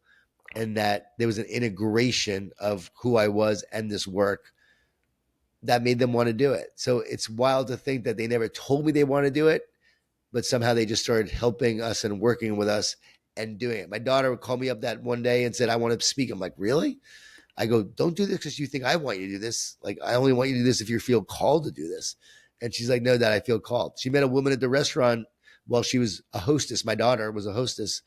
and that there was an integration of who I was and this work, that made them want to do it. So it's wild to think that they never told me they want to do it, but somehow they just started helping us and working with us and doing it. My daughter would call me up that one day and said, I want to speak. I'm like, really? I go, don't do this because you think I want you to do this. Like, I only want you to do this if you feel called to do this. And she's like, no, Dad, I feel called. She met a woman at the restaurant while she was a hostess. My daughter was a hostess.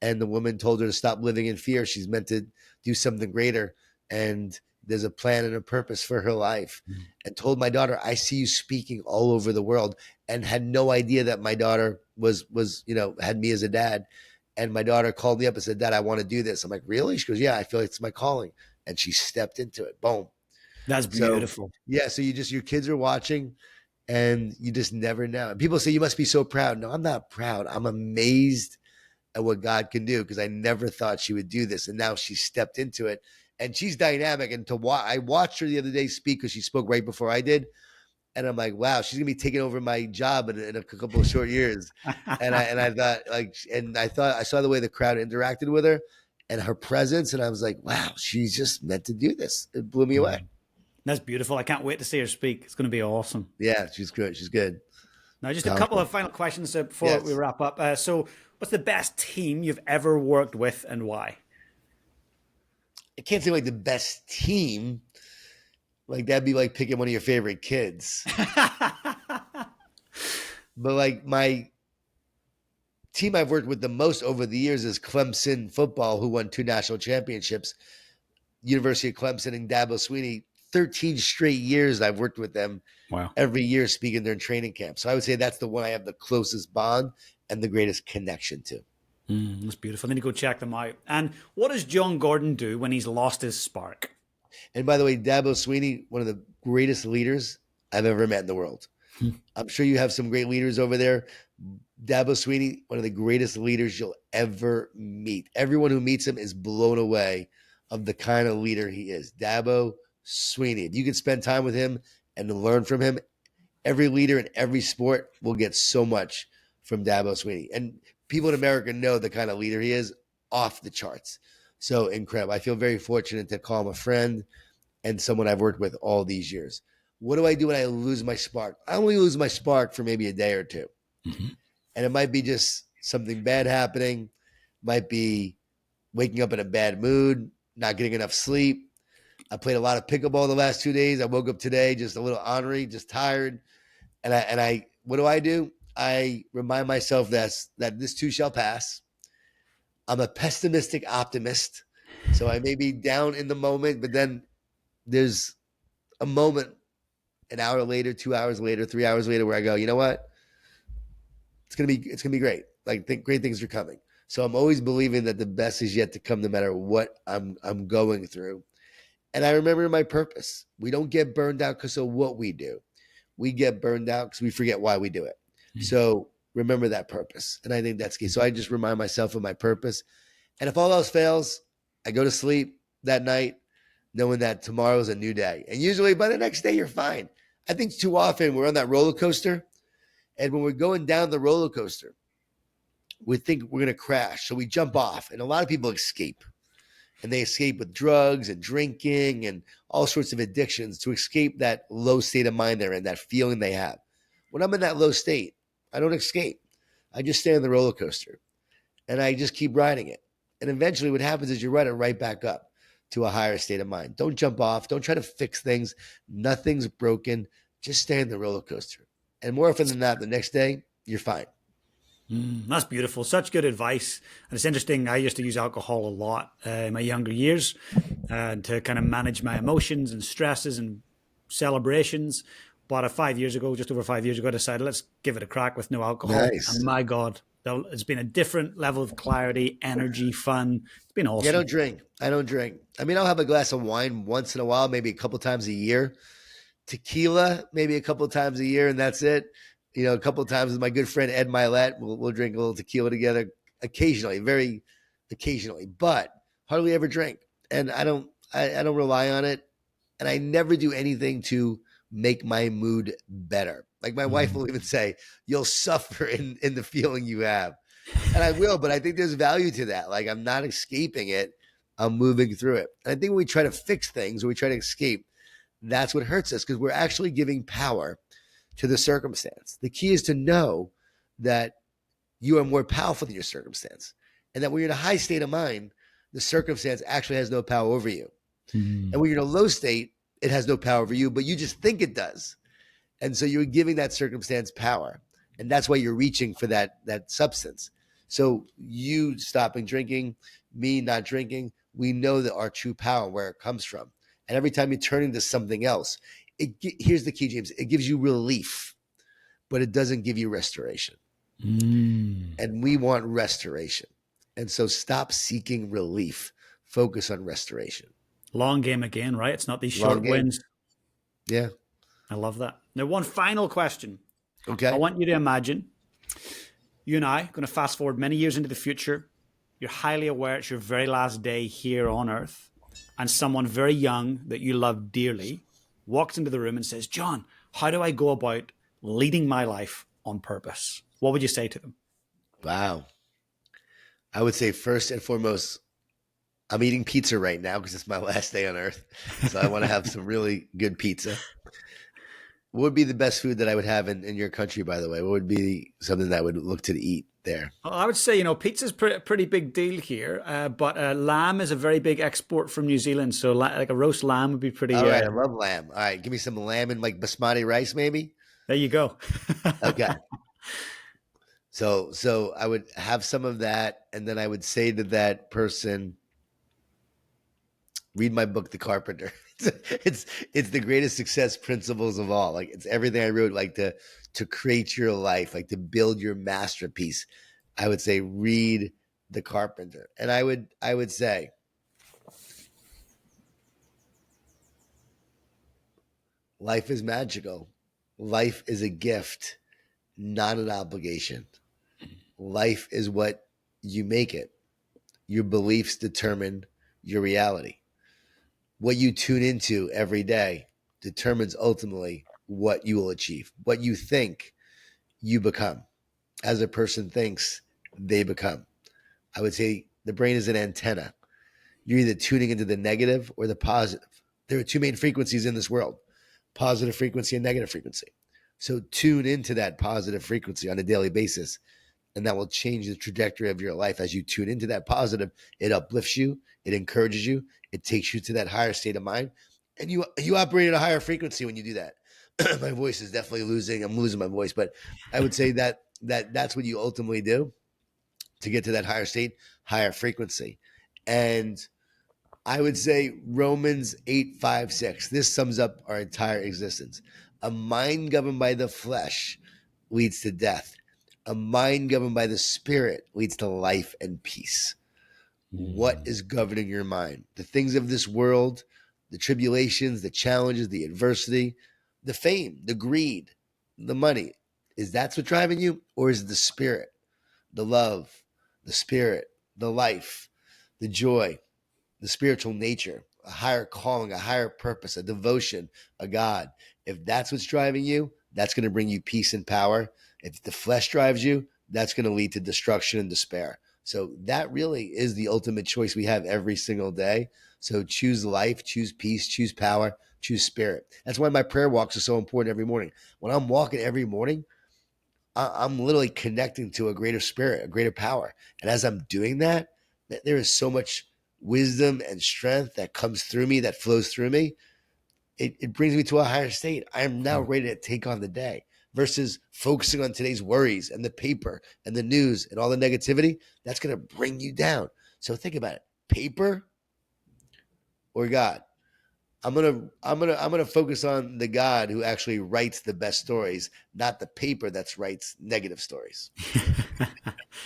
And the woman told her to stop living in fear. She's meant to do something greater. And there's a plan and a purpose for her life. And told my daughter, I see you speaking all over the world, and had no idea that my daughter was, had me as a dad. And my daughter called me up and said, Dad, I want to do this. I'm like, really? She goes, yeah, I feel like it's my calling. And she stepped into it. Boom.
That's beautiful.
So, yeah. So your kids are watching and you just never know. And people say, you must be so proud. No, I'm not proud. I'm amazed at what God can do because I never thought she would do this. And now she stepped into it and she's dynamic. And I watched her the other day speak because she spoke right before I did. And I'm like, wow, she's gonna be taking over my job in a couple of short years. And I thought I saw the way the crowd interacted with her and her presence, and I was like, wow, she's just meant to do this. It blew me away.
That's beautiful. I can't wait to see her speak. It's going to be awesome.
Yeah, she's good. She's good.
Now, just a couple of final questions before we wrap up. So, what's the best team you've ever worked with, and why?
I can't say like the best team. Like that'd be like picking one of your favorite kids. But like my team I've worked with the most over the years is Clemson football, who won 2 national championships. University of Clemson and Dabo Sweeney, 13 straight years I've worked with them
Wow.
every year speaking during training camp. So I would say that's the one I have the closest bond and the greatest connection to.
That's beautiful. I need to go check them out. And what does Jon Gordon do when he's lost his spark?
And by the way, Dabo Sweeney, one of the greatest leaders I've ever met in the world. I'm sure you have some great leaders over there. Dabo Sweeney, one of the greatest leaders you'll ever meet. Everyone who meets him is blown away of the kind of leader he is. Dabo Sweeney. If you can spend time with him and learn from him, every leader in every sport will get so much from Dabo Sweeney. And people in America know the kind of leader he is, off the charts. So incredible. I feel very fortunate to call him a friend and someone I've worked with all these years. What do I do when I lose my spark? I only lose my spark for maybe a day or two. Mm-hmm. And it might be just something bad happening, might be waking up in a bad mood, not getting enough sleep. I played a lot of pickleball the last 2 days. I woke up today just a little ornery, just tired. And I what do? I remind myself that this too shall pass. I'm a pessimistic optimist. So I may be down in the moment, but then there's a moment an hour later, 2 hours later, 3 hours later, where I go, you know what? It's gonna be great. Like great things are coming. So I'm always believing that the best is yet to come, no matter what I'm going through. And I remember my purpose. We don't get burned out because of what we do. We get burned out because we forget why we do it. Mm-hmm. So remember that purpose. And I think that's key. So I just remind myself of my purpose. And if all else fails, I go to sleep that night knowing that tomorrow's a new day. And usually by the next day, you're fine. I think too often we're on that roller coaster. And when we're going down the roller coaster, we think we're going to crash. So we jump off. And a lot of people escape. And they escape with drugs and drinking and all sorts of addictions to escape that low state of mind they're in, that feeling they have. When I'm in that low state, I don't escape. I just stay on the roller coaster. And I just keep riding it. And eventually what happens is you ride it right back up to a higher state of mind. Don't jump off. Don't try to fix things. Nothing's broken. Just stay in the roller coaster. And more often than not, the next day, you're fine.
That's beautiful. Such good advice. And it's interesting. I used to use alcohol a lot in my younger years to kind of manage my emotions and stresses and celebrations. But 5 years ago, just over 5 years ago, I decided let's give it a crack with no alcohol.
Nice.
And my God, it's been a different level of clarity, energy, fun. It's been awesome.
Yeah, I don't drink. I mean, I'll have a glass of wine once in a while, maybe a couple times a year. Tequila, maybe a couple times a year, and that's it. You know, a couple of times with my good friend Ed Milet, we'll drink a little tequila together occasionally, very occasionally, but hardly ever drink. And I don't rely on it. And I never do anything to make my mood better. Like my wife will even say, you'll suffer in the feeling you have. And I will, but I think there's value to that. Like I'm not escaping it. I'm moving through it. And I think when we try to fix things or we try to escape, that's what hurts us because we're actually giving power to the circumstance. The key is to know that you are more powerful than your circumstance. And that when you're in a high state of mind, the circumstance actually has no power over you. And when you're in a low state, it has no power over you, but you just think it does. And so you're giving that circumstance power. And that's why you're reaching for that substance. So you stopping drinking, me not drinking, we know that our true power, where it comes from. And every time you turn into something else, here's the key, James. It gives you relief, but it doesn't give you restoration. And we want restoration. And so stop seeking relief. Focus on restoration.
Long game again, right? It's not these short wins.
Yeah.
I love that. Now, one final question.
Okay.
I want you to imagine you and I going to fast forward many years into the future. You're highly aware it's your very last day here on Earth. And someone very young that you love dearly walks into the room and says, Jon, how do I go about leading my life on purpose? What would you say to them?
Wow. I would say first and foremost, I'm eating pizza right now because it's my last day on Earth. So I want to have some really good pizza. What would be the best food that I would have in your country, by the way? What would be something that I would look to eat there?
Well, I would say, pizza's a pretty big deal here, but lamb is a very big export from New Zealand. So like a roast lamb would be pretty...
All right, I love lamb. All right, give me some lamb and like basmati rice, maybe?
There you go.
Okay. So I would have some of that, and then I would say to that person, read my book, The Carpenter. it's the greatest success principles of all. Like it's everything I wrote, like to create your life, like to build your masterpiece. I would say read The Carpenter. And I would say life is magical. Life is a gift, not an obligation. Life is what you make it. Your beliefs determine your reality. What you tune into every day determines ultimately what you will achieve. What you think, you become. As a person thinks, they become. I would say the brain is an antenna. You're either tuning into the negative or the positive. There are two main frequencies in this world: positive frequency and negative frequency. So tune into that positive frequency on a daily basis, and that will change the trajectory of your life. As you tune into that positive, it uplifts you, it encourages you, it takes you to that higher state of mind, and you operate at a higher frequency when you do that. My voice is definitely losing. I'm losing my voice, but I would say that's what you ultimately do to get to that higher state, higher frequency. And I would say Romans 8:5-6. This sums up our entire existence. A mind governed by the flesh leads to death. A mind governed by the spirit leads to life and peace. What is governing your mind? The things of this world, the tribulations, the challenges, the adversity, the fame, the greed, the money. Is that what's driving you? Or is it the spirit, the love, the spirit, the life, the joy, the spiritual nature, a higher calling, a higher purpose, a devotion, a God? If that's what's driving you, that's going to bring you peace and power. If the flesh drives you, that's going to lead to destruction and despair. So that really is the ultimate choice we have every single day. So choose life, choose peace, choose power, choose spirit. That's why my prayer walks are so important every morning. When I'm walking every morning, I'm literally connecting to a greater spirit, a greater power. And as I'm doing that, there is so much wisdom and strength that comes through me, that flows through me. It brings me to a higher state. I am now ready to take on the day versus focusing on today's worries and the paper and the news and all the negativity. That's going to bring you down. So think about it: paper or God. I'm gonna focus on the God who actually writes the best stories, not the paper that writes negative stories.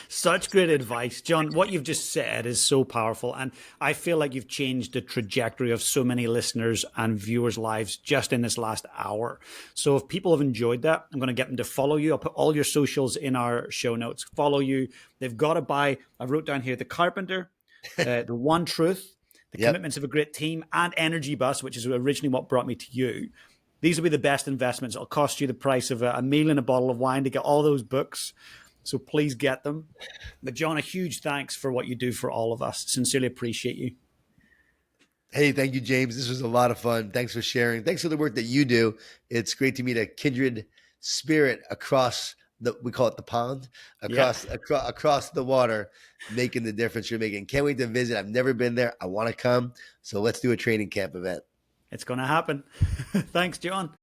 Such great advice, John. What you've just said is so powerful. And I feel like you've changed the trajectory of so many listeners and viewers' lives just in this last hour. So if people have enjoyed that, I'm going to get them to follow you. I'll put all your socials in our show notes. Follow you. They've got to buy, I wrote down here, The Carpenter, The One Truth, The
Yep.
Commitments of a Great Team, and Energy Bus, which is originally what brought me to you. These will be the best investments. It'll cost you the price of a meal and a bottle of wine to get all those books. So please get them. But John, a huge thanks for what you do for all of us. Sincerely appreciate you.
Hey, thank you, James. This was a lot of fun. Thanks for sharing. Thanks for the work that you do. It's great to meet a kindred spirit across we call it the pond,
Yeah,
across the water, making the difference you're making. Can't wait to visit. I've never been there. I want to come. So let's do a training camp event.
it's going to happen. Thanks, John.